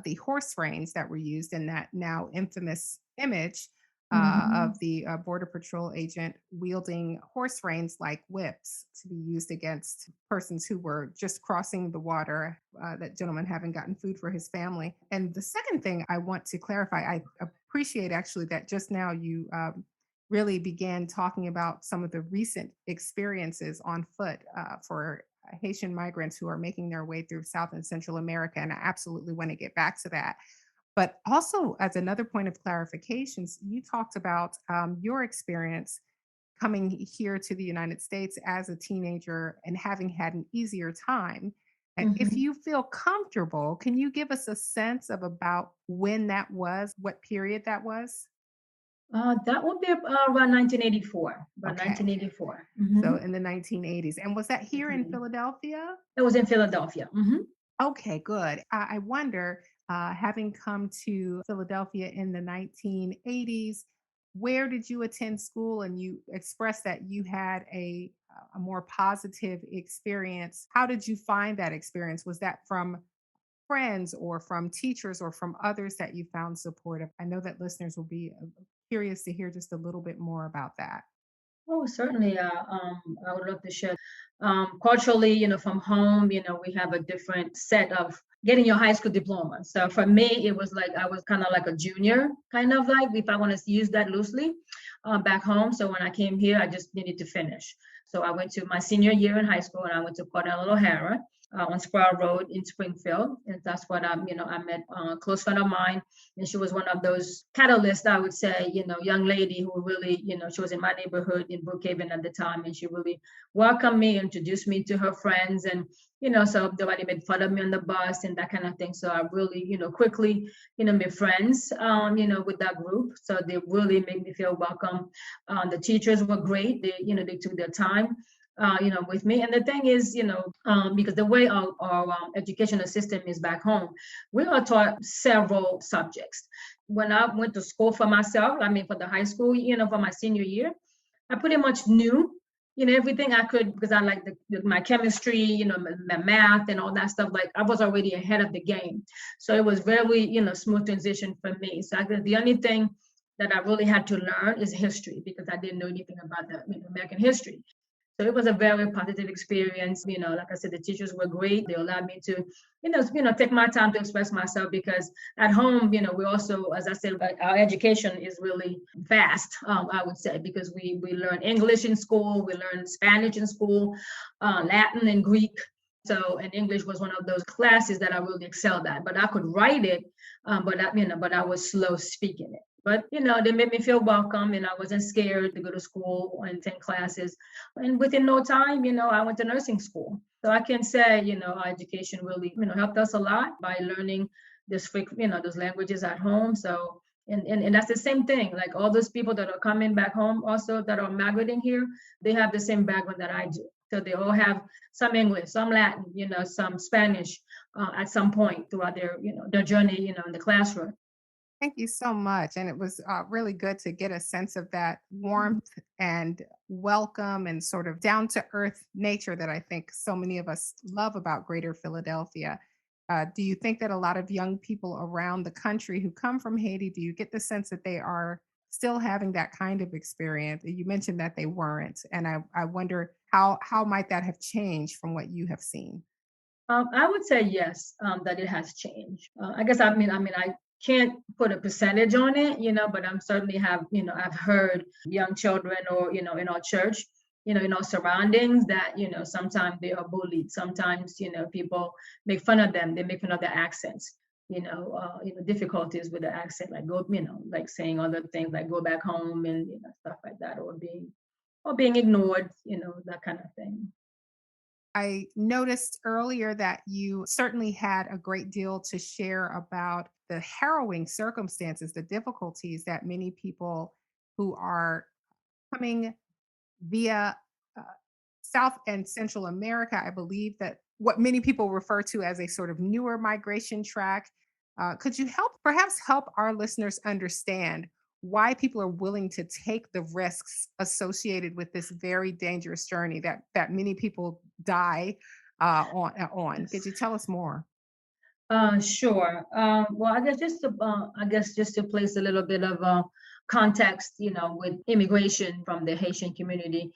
the horse reins that were used in that now infamous image Hmm. of the Border Patrol agent wielding horse reins like whips to be used against persons who were just crossing the water. That gentleman having gotten food for his family. And the second thing I want to clarify, I appreciate actually that just now you really began talking about some of the recent experiences on foot for Haitian migrants who are making their way through South and Central America. And I absolutely want to get back to that. But also, as another point of clarifications, you talked about your experience coming here to the United States as a teenager and having had an easier time. And if Hmm. you feel comfortable, can you give us a sense of about when that was, what period that was? That would be around 1984. About Okay. 1984. So in the 1980s. And was that here in Philadelphia? It was in Philadelphia. Okay, good. I wonder, having come to Philadelphia in the 1980s, where did you attend school? And you expressed that you had a more positive experience. How did you find that experience? Was that from friends or from teachers or from others that you found supportive? I know that listeners will be curious to hear just a little bit more about that. Oh, certainly. I would love to share. Culturally, from home, we have a different set of getting your high school diploma. So for me, it was like I was kind of like a junior, kind of like, if I want to use that loosely, back home. So when I came here, I just needed to finish. So I went to my senior year in high school, and I went to Cornell O'Hara on Squirrel Road in Springfield, and that's what I met a close friend of mine, and she was one of those catalysts, I would say, young lady who really, she was in my neighborhood in Brookhaven at the time, and she really welcomed me, introduced me to her friends, and so nobody made fun of me on the bus and that kind of thing. So I really, quickly, made friends, with that group. So they really made me feel welcome. The teachers were great. They took their time. With me. And the thing is, because the way our educational system is back home, we are taught several subjects. When I went to school for myself, I mean, for the high school, for my senior year, I pretty much knew, everything I could because I like my chemistry, my math and all that stuff. Like I was already ahead of the game. So it was very, smooth transition for me. So the only thing that I really had to learn is history because I didn't know anything about the American history. So it was a very positive experience. Like I said, the teachers were great. They allowed me to, take my time to express myself because at home, we also, as I said, like, our education is really vast, I would say, because we learn English in school, we learn Spanish in school, Latin and Greek. So, and English was one of those classes that I really excelled at. But I could write it, but I was slow speaking it. But they made me feel welcome, and I wasn't scared to go to school and take classes. And within no time, I went to nursing school. So I can say, our education really, helped us a lot by learning those languages at home. So, and that's the same thing. Like all those people that are coming back home also that are migrating here, they have the same background that I do. So they all have some English, some Latin, some Spanish at some point throughout their journey, in the classroom. Thank you so much. And it was really good to get a sense of that warmth and welcome and sort of down to earth nature that I think so many of us love about Greater Philadelphia. Do you think that a lot of young people around the country who come from Haiti, do you get the sense that they are still having that kind of experience? You mentioned that they weren't. And I wonder how might that have changed from what you have seen? I would say yes, that it has changed. I guess I can't put a percentage on it, but I'm certainly have, I've heard young children or, in our church, in our surroundings that, sometimes they are bullied. Sometimes, people make fun of them. They make fun of their accents, difficulties with the accent, like go, like saying other things like go back home and, stuff like that, or being ignored, that kind of thing. I noticed earlier that you certainly had a great deal to share about the harrowing circumstances, the difficulties that many people who are coming via uh, South and Central America, I believe that what many people refer to as a sort of newer migration track. Could you perhaps help our listeners understand why people are willing to take the risks associated with this very dangerous journey that many people die on. Could you tell us more? Sure. Well, I guess just to place a little bit of context, with immigration from the Haitian community,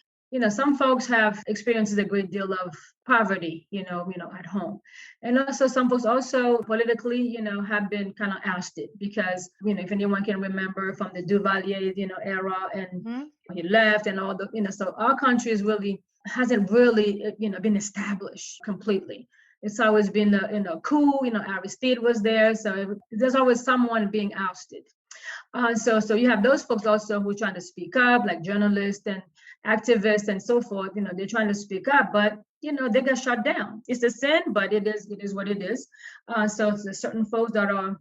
some folks have experienced a great deal of poverty, at home, and also some folks also politically, have been kind of ousted because, if anyone can remember from the Duvalier, era, and Mhm. he left, and all the, so our country is really hasn't really, been established completely. It's always been a coup. Aristide was there, so there's always someone being ousted. So you have those folks also who are trying to speak up, like journalists and activists and so forth. They're trying to speak up, but they get shut down. It's a sin, but it is what it is. So there's certain folks that are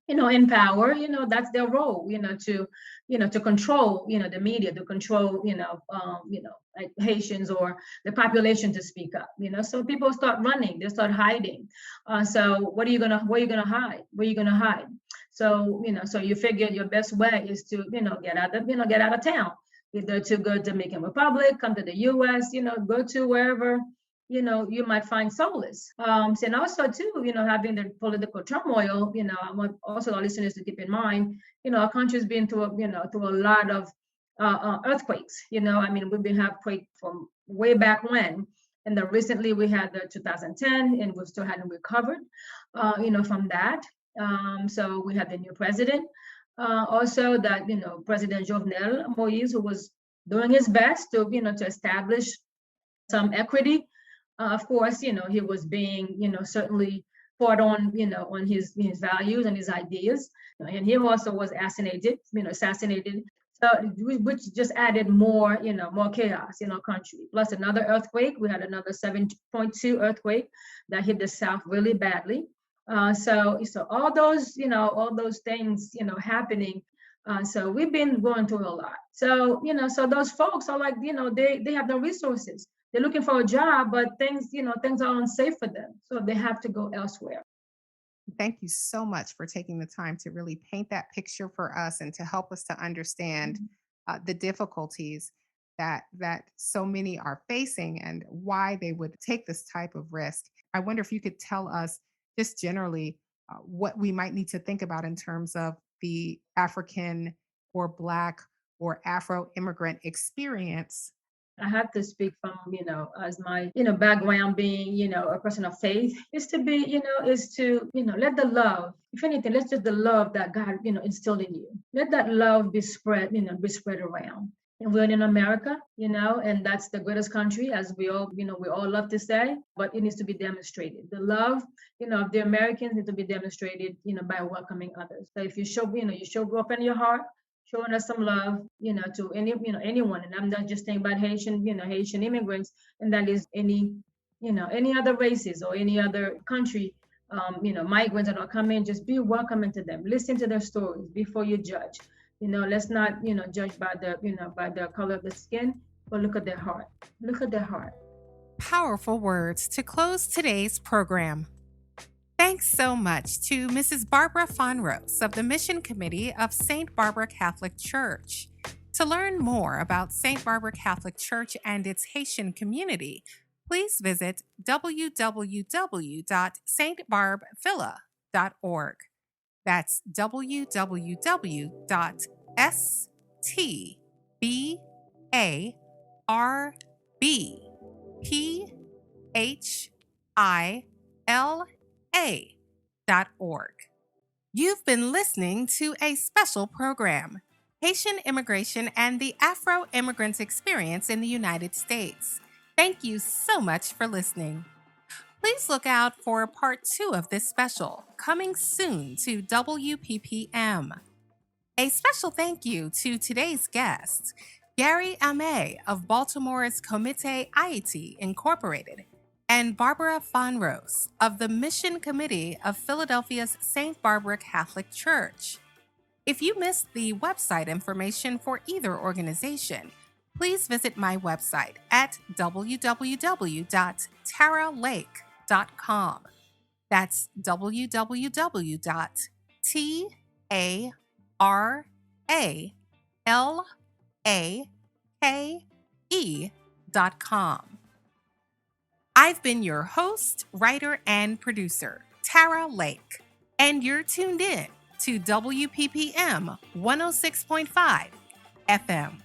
in power, that's their role, to control, the media, to control, like Haitians or the population to speak up, so people start running, they start hiding. So where are you gonna hide? Where are you gonna hide? So, so you figure your best way is to, get out of town, either to go to Dominican Republic, come to the US, go to wherever, you might find solace. And also too, having the political turmoil, I want also our listeners to keep in mind, our country's been through, through a lot of earthquakes. I mean, we've been have quake from way back when, and then recently we had the 2010, and we still hadn't recovered, from that. So we had the new president, also that, President Jovenel Moise, who was doing his best to, to establish some equity. Of course, he was being, certainly fought on, on his values and his ideas. And he also was assassinated. So, which just added more, more chaos in our country. Plus another earthquake. We had another 7.2 earthquake that hit the South really badly. So all those things, happening. So we've been going through a lot. So, so those folks are like, they have no resources. They're looking for a job, but things are unsafe for them. So they have to go elsewhere. Thank you so much for taking the time to really paint that picture for us and to help us to understand the difficulties that so many are facing and why they would take this type of risk. I wonder if you could tell us just generally what we might need to think about in terms of the African or Black or Afro immigrant experience. I have to speak from, as my, background being, a person of faith, is to be, is to, let the love, if anything, let's just the love that God, instilled in you. Let that love be spread, be spread around. And we're in America, and that's the greatest country, as we all love to say, but it needs to be demonstrated. The love, of the Americans needs to be demonstrated, by welcoming others. So if you show, you show up in your heart, showing us some love, to anyone. And I'm not just saying about Haitian immigrants, and that is any other races or any other country, migrants that are coming, just be welcoming to them. Listen to their stories before you judge. Let's not, judge by the color of the skin, but look at their heart. Look at their heart. Powerful words to close today's program. Thanks so much to Mrs. Barbara Fonrose of the Mission Committee of St. Barbara Catholic Church. To learn more about St. Barbara Catholic Church and its Haitian community, please visit www.stbarbphila.org. That's www.stbarbphila.org. You've been listening to a special program, Haitian Immigration and the Afro-Immigrant Experience in the United States. Thank you so much for listening. Please look out for part 2 of this special, coming soon to WPPM. A special thank you to today's guests, Gary Amé of Baltimore's Comité Haiti Incorporated, and Barbara Fonrose of the Mission Committee of Philadelphia's St. Barbara Catholic Church. If you missed the website information for either organization, please visit my website at www.taralake.com. That's www.taralake.com. ALAKE.com. I've been your host, writer, and producer, Tara Lake, and you're tuned in to WPPM 106.5 FM.